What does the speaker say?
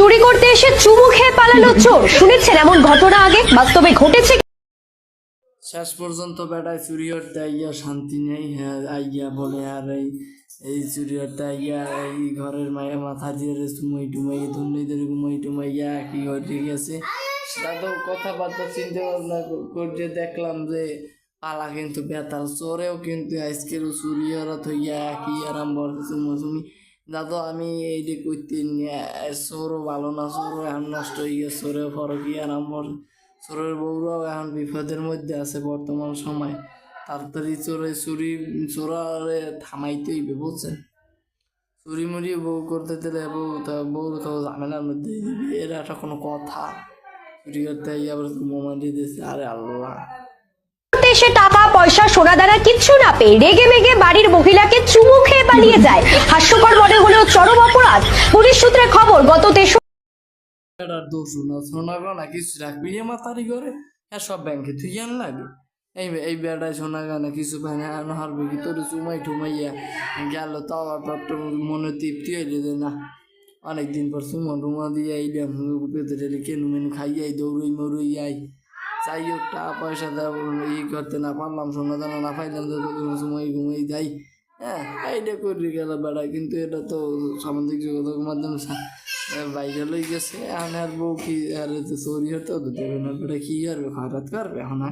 চুরি করতে এসে চুমু খেয়ে পালালো চোর। শুনেছেন এমন ঘটনা আগে? বাস্তবে ঘটেছে। শেষ পর্যন্ত বেটায় চুরি করতে আইয়া শান্তি নেই। হ্যাঁ আইয়া বলে আর এই চুরি করতে আইয়া এই ঘরের মায়ের মাথা দিয়ে চুমাই টুমাই দুর্নীতির ঘুমাই টুমাইয়া কি ঘটে গেছে দাদু কথাবার্তা চিন্তা ভাবনা করে দেখলাম যে পালা কিন্তু বেতাল চোরেও কিন্তু আজকের চুরি ওরা থইয়া কি আরাম চুমি দাদু আমি এই যে করতে চোরও ভালো না চোরও এখন নষ্ট হয়ে গেছে চোরেও ফরকি আরাম চোরের বউরাও এখন বিপদের মধ্যে আছে বর্তমান সময়। তাড়াতাড়ি চোরারে থামাইতে হইবে বুঝছেন। চুরি মুড়ি বউ করতে দিলে বউ তো ঝামেলার মধ্যে দিবি, এর একটা কোনো কথা। চুরি করতে আবার বোমা দিয়ে দিচ্ছে, আরে আল্লাহ। এসে টাকা পয়সা সোনা দানা কিচ্ছু না পেয়ে রেগে মেগে বাড়ির মহিলাকে চুমু খেয়ে পালিয়ে যায়। হাস্যকর মনে হলেও চরম অপরাধ। পুলিশ সূত্রে খবর, গত 3 দোষ না সোনা গানা কিছু রাখবি মাতারি করে সব ব্যাংকে তুই আন লাগে এই বেড়ায় সোনা গানা কিছু পাই না হারবে কি তোর চুমাই টুমাইয়া গেল তাও একটা মনে তৃপ্তি হইলে যে না অনেকদিন পর চুমা টুমা দিয়ে আইলাম পেতে কেনু মেনু খাইয়াই দৌড়ই মরুই আই যাই হোক টাকা পয়সা করতে না পারলাম সোনা দানা না পাইলাম তো চুমাই ঘুমাই যাই। হ্যাঁ এইটা করে গেল বেড়া, কিন্তু এটা তো সামাজিক যোগাযোগের মাধ্যমে বাইরে লই গেছে। এখন আর বউ কি আর চোরি হতেও তো দেবে না, বেটা কি করবে, হঠাৎ করবে এখন।